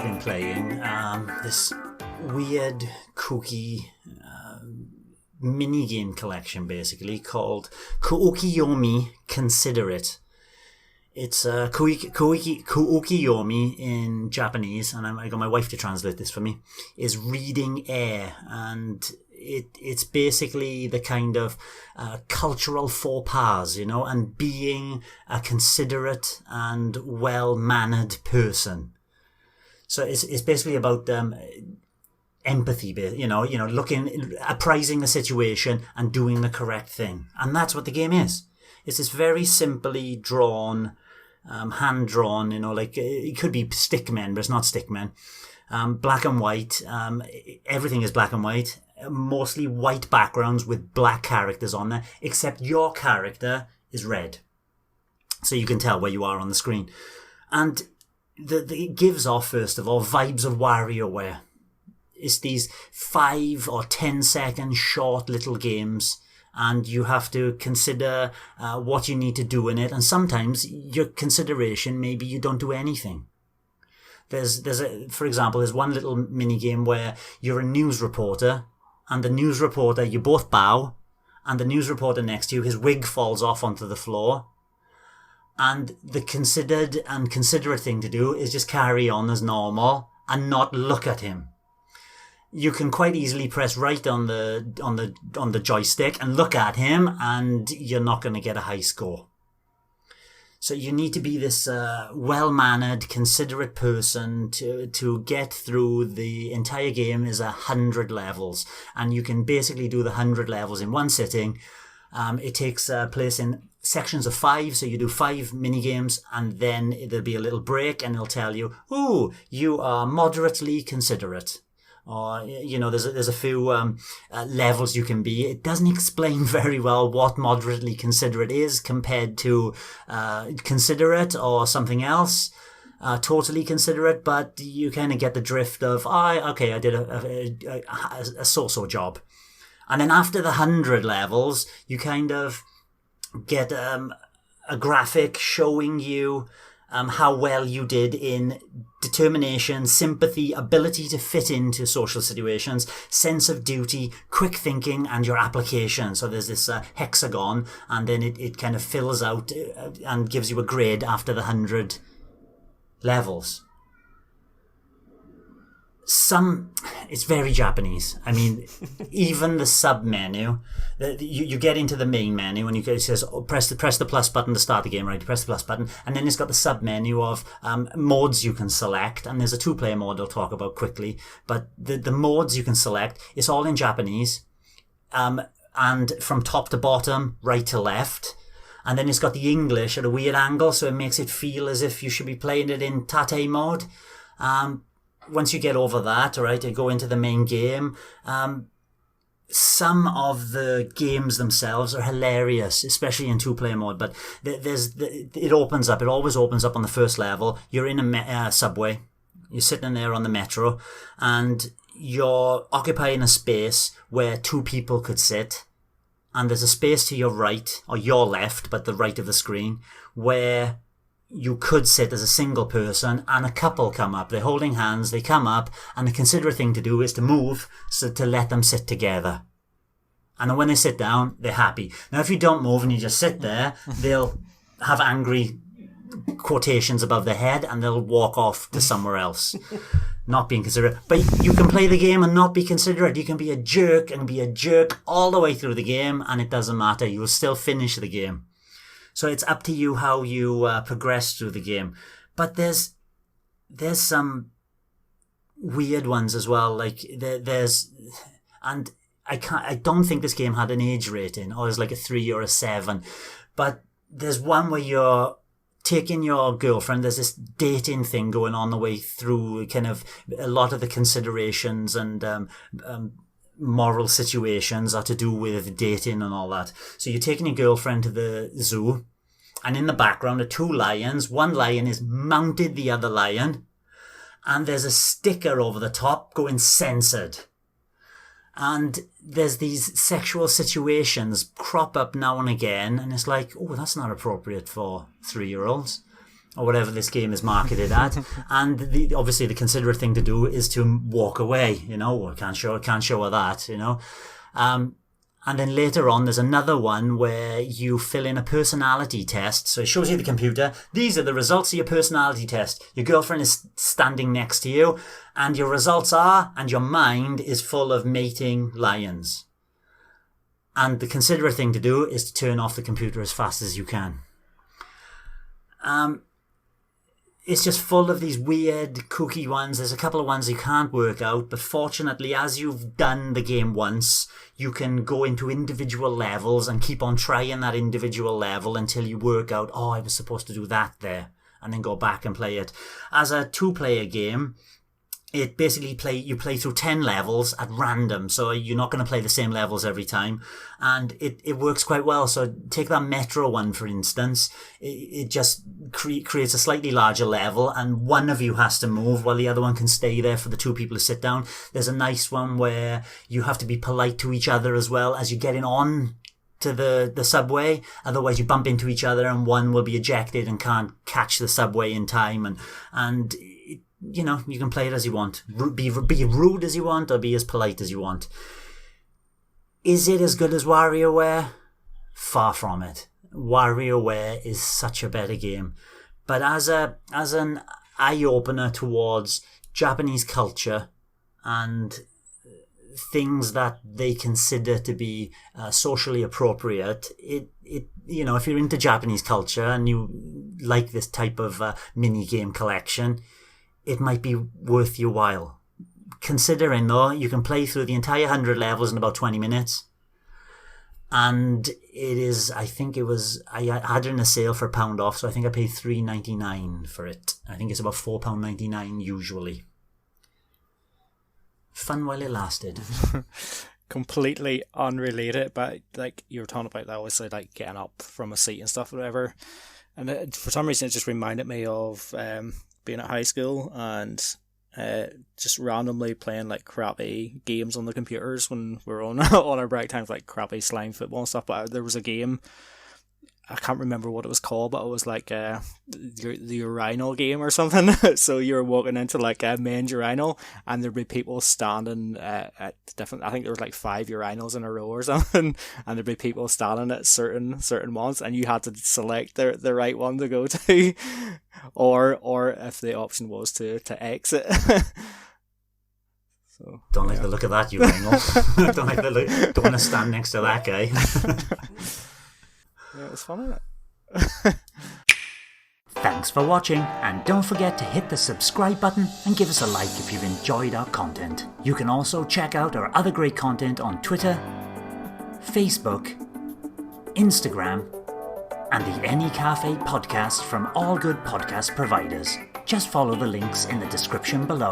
I've been playing this weird, kooky mini-game collection, basically, called Kuukiyomi, Consider It. It's Kuukiyomi in Japanese, and I got my wife to translate this for me, is reading air, and it's basically the kind of cultural faux pas, and being a considerate and well-mannered person. So it's basically about empathy, appraising the situation and doing the correct thing. And that's what the game is. It's this very simply drawn, hand-drawn, it could be stickmen, but it's not stickmen. Black and white. Everything is black and white. Mostly white backgrounds with black characters on there, except your character is red. So you can tell where you are on the screen. And it gives off, first of all, vibes of WarioWare. It's these 5 or 10 second short little games, and you have to consider what you need to do in it. And sometimes your consideration, maybe you don't do anything. For example, there's one little mini game where you're a news reporter, and the news reporter, you both bow, and the news reporter next to you, his wig falls off onto the floor. And the considered and considerate thing to do is just carry on as normal and not look at him. You can quite easily press right on the joystick and look at him, and you're not going to get a high score. So you need to be this well-mannered, considerate person to get through the entire game. Is 100 levels, and you can basically do the 100 levels in one sitting. It takes place in sections of 5, so you do 5 mini games, and then there'll be a little break, and it'll tell you, "Ooh, you are moderately considerate." Or, there's a few levels you can be. It doesn't explain very well what moderately considerate is compared to considerate or something else, totally considerate, but you kind of get the drift of, I did a so-so job. And then after the 100 levels, you kind of get a graphic showing you how well you did in determination, sympathy, ability to fit into social situations, sense of duty, quick thinking, and your application. So there's this hexagon, and then it kind of fills out and gives you a grade after the 100 levels. It's very Japanese. I mean, even the sub menu, you get into the main menu and it says, press the plus button to start the game, right? You press the plus button, and then it's got the sub menu of modes you can select, and there's a 2-player mode I'll talk about quickly, but the modes you can select, it's all in Japanese, and from top to bottom, right to left. And then it's got the English at a weird angle, so it makes it feel as if you should be playing it in tate mode. Once you get over that, all right, and go into the main game, some of the games themselves are hilarious, especially in 2-player mode. But it always opens up on the first level. You're in a subway, you're sitting there on the metro, and you're occupying a space where 2 people could sit. And there's a space to your right, or your left, but the right of the screen, where you could sit as a single person, and a couple come up. They're holding hands, they come up, and the considerate thing to do is to move, so to let them sit together. And then when they sit down, they're happy. Now, if you don't move and you just sit there, they'll have angry quotations above their head, and they'll walk off to somewhere else. Not being considerate. But you can play the game and not be considerate. You can be a jerk and be a jerk all the way through the game, and it doesn't matter. You will still finish the game. So it's up to you how you progress through the game. But there's some weird ones as well. Like and I don't think this game had an age rating, or it's like a 3 or a 7. But there's one where you're taking your girlfriend. There's this dating thing going on the way through. Kind of a lot of the considerations and moral situations are to do with dating and all that. So you're taking your girlfriend to the zoo, and in the background are 2 lions. One lion is mounted the other lion, and there's a sticker over the top going censored. And there's these sexual situations crop up now and again, and it's like, oh, that's not appropriate for 3-year-olds. or whatever this game is marketed at. And obviously the considerate thing to do is to walk away, or can't show her that, And then later on, there's another one where you fill in a personality test. So it shows you the computer. These are the results of your personality test. Your girlfriend is standing next to you, and your results are, and your mind is full of mating lions. And the considerate thing to do is to turn off the computer as fast as you can. It's just full of these weird, kooky ones. There's a couple of ones you can't work out, but fortunately, as you've done the game once, you can go into individual levels and keep on trying that individual level until you work out, I was supposed to do that there, and then go back and play it. As a 2-player game, it basically you play through 10 levels at random, so you're not going to play the same levels every time, and it works quite well. So take that Metro one, for instance. It just creates a slightly larger level, and one of you has to move while the other one can stay there for the 2 people to sit down. There's a nice one where you have to be polite to each other as well as you're getting on to the subway, otherwise you bump into each other and one will be ejected and can't catch the subway in time, and you can play it as you want. Be rude as you want or be as polite as you want. Is it as good as WarioWare? Far from it. WarioWare is such a better game. But as an eye-opener towards Japanese culture and things that they consider to be socially appropriate, if you're into Japanese culture and you like this type of mini-game collection, it might be worth your while. Considering, though, you can play through the entire 100 levels in about 20 minutes. And it is, I had it in a sale for £1 off, so I think I paid $3.99 for it. I think it's about £4.99 usually. Fun while it lasted. Completely unrelated, but like you were talking about that, obviously, like getting up from a seat and stuff, whatever. And for some reason, it just reminded me of being at high school and just randomly playing like crappy games on the computers when we were on our break times, like crappy slime football and stuff. But there was a game, I can't remember what it was called, but it was like the urinal game or something. So you were walking into like a men's urinal and there'd be people standing at different, I think there was like 5 urinals in a row or something, and there'd be people standing at certain ones, and you had to select the right one to go to, or if the option was to exit. So, don't like the look of that urinal. Don't like the look. Don't want to stand next to that guy. Yeah, it was fun, isn't it? Thanks for watching, and don't forget to hit the subscribe button and give us a like if you've enjoyed our content. You can also check out our other great content on Twitter, Facebook, Instagram, and the N-E Café podcast from all good podcast providers. Just follow the links in the description below.